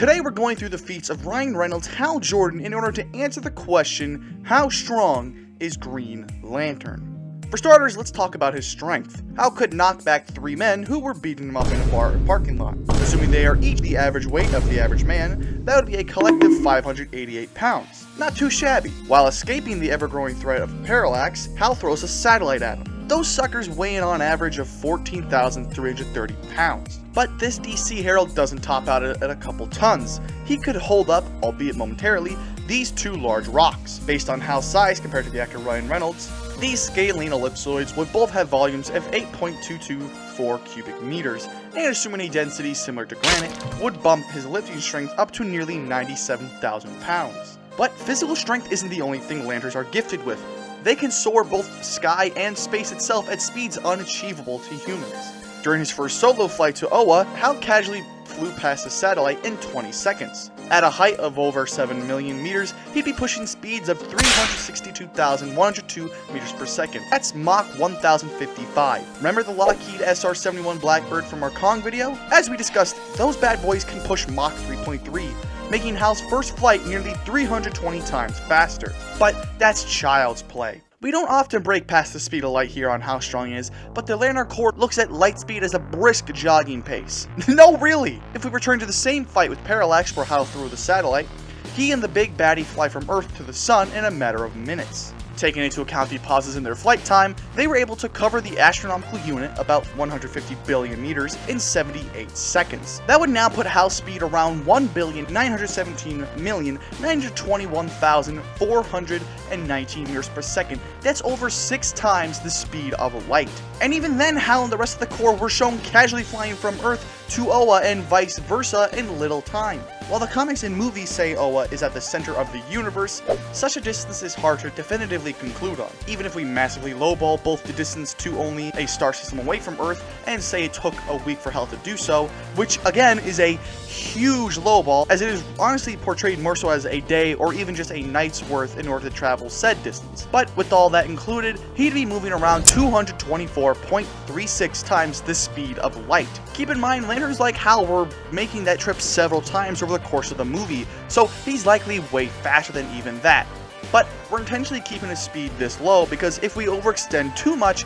Today we're going through the feats of Ryan Reynolds' Hal Jordan in order to answer the question, how strong is Green Lantern? For starters, let's talk about his strength. Hal could knock back 3 men who were beating him up in a bar or parking lot. Assuming they are each the average weight of the average man, that would be a collective 588 pounds. Not too shabby. While escaping the ever-growing threat of parallax, Hal throws a satellite at him. Those suckers weigh in on average of 14,330 pounds. But this DC Herald doesn't top out at a couple tons. He could hold up, albeit momentarily, these 2 large rocks. Based on Hal's size compared to the actor Ryan Reynolds, these scalene ellipsoids would both have volumes of 8.224 cubic meters, and assuming a density similar to granite, would bump his lifting strength up to nearly 97,000 pounds. But physical strength isn't the only thing lanterns are gifted with. They can soar both sky and space itself at speeds unachievable to humans. During his first solo flight to Oa, Hal casually flew past the satellite in 20 seconds. At a height of over 7 million meters, he'd be pushing speeds of 362,102 meters per second. That's Mach 1055. Remember the Lockheed SR-71 Blackbird from our Kong video? As we discussed, those bad boys can push Mach 3.3, making Hal's first flight nearly 320 times faster. But that's child's play. We don't often break past the speed of light here on how strong he is, but the Lantern Corps looks at light speed as a brisk jogging pace. No, really! If we return to the same fight with Parallax where Hal threw the satellite, he and the big baddie fly from Earth to the Sun in a matter of minutes. Taking into account the pauses in their flight time, they were able to cover the astronomical unit, about 150 billion meters, in 78 seconds. That would now put Hal's speed around 1,917,921,419 meters per second. That's over 6 times the speed of light. And even then, Hal and the rest of the Corps were shown casually flying from Earth to Oa and vice versa in little time. While the comics and movies say Oa is at the center of the universe, such a distance is hard to definitively conclude on. Even if we massively lowball both the distance to only a star system away from Earth and say it took a week for Hal to do so, which again is a huge lowball, as it is honestly portrayed more so as a day or even just a night's worth in order to travel said distance. But with all that included, he'd be moving around 224.36 times the speed of light. Keep in mind, lanterns like Hal were making that trip several times over the course of the movie, so he's likely way faster than even that. But we're intentionally keeping his speed this low because if we overextend too much,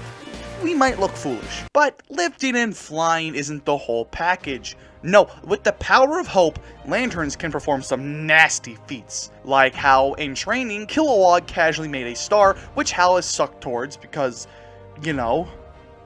we might look foolish. But lifting and flying isn't the whole package. No, with the power of hope, lanterns can perform some nasty feats. Like how, in training, Kilowog casually made a star, which Hal is sucked towards because, you know,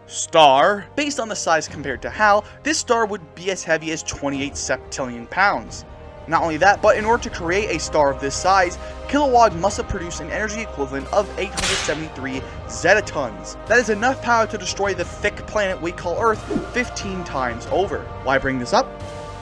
star. Based on the size compared to Hal, this star would be as heavy as 28 septillion pounds. Not only that, but in order to create a star of this size, Kilowog must have produced an energy equivalent of 873 zetatons. That is enough power to destroy the thick planet we call Earth 15 times over. Why bring this up?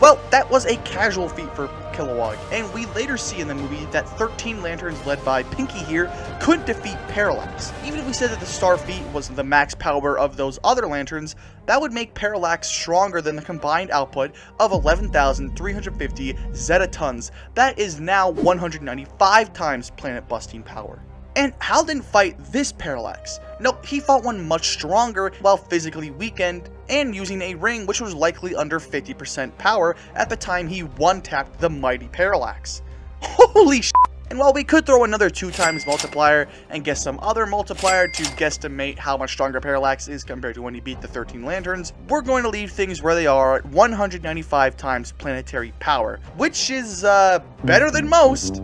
Well, that was a casual feat for Kilowog, and we later see in the movie that 13 lanterns led by Pinky here could defeat Parallax. Even if we said that the star feat was the max power of those other lanterns, that would make Parallax stronger than the combined output of 11,350 zetatons. That is now 195 times planet-busting power. And Hal didn't fight this Parallax. No, he fought one much stronger while physically weakened and using a ring which was likely under 50% power at the time he one-tapped the mighty Parallax. Holy shit! And while we could throw another 2 times multiplier and guess some other multiplier to guesstimate how much stronger Parallax is compared to when he beat the 13 lanterns, we're going to leave things where they are at 195 times planetary power, which is better than most.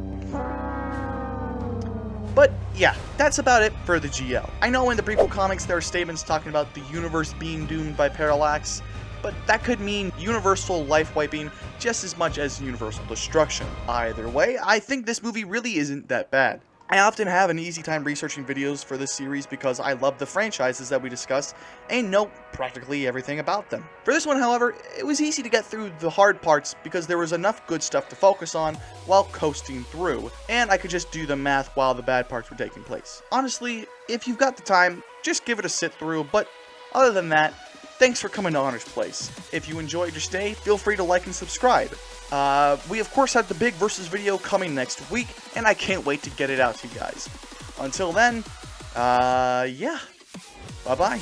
But yeah, that's about it for the GL. I know in the prequel comics there are statements talking about the universe being doomed by Parallax, but that could mean universal life wiping just as much as universal destruction. Either way, I think this movie really isn't that bad. I often have an easy time researching videos for this series because I love the franchises that we discussed and know practically everything about them. For this one, however, it was easy to get through the hard parts because there was enough good stuff to focus on while coasting through, and I could just do the math while the bad parts were taking place. Honestly, if you've got the time, just give it a sit through, but other than that, thanks for coming to Honor's Place. If you enjoyed your stay, feel free to like and subscribe. We of course have the big versus video coming next week, and I can't wait to get it out to you guys. Until then, yeah, bye-bye.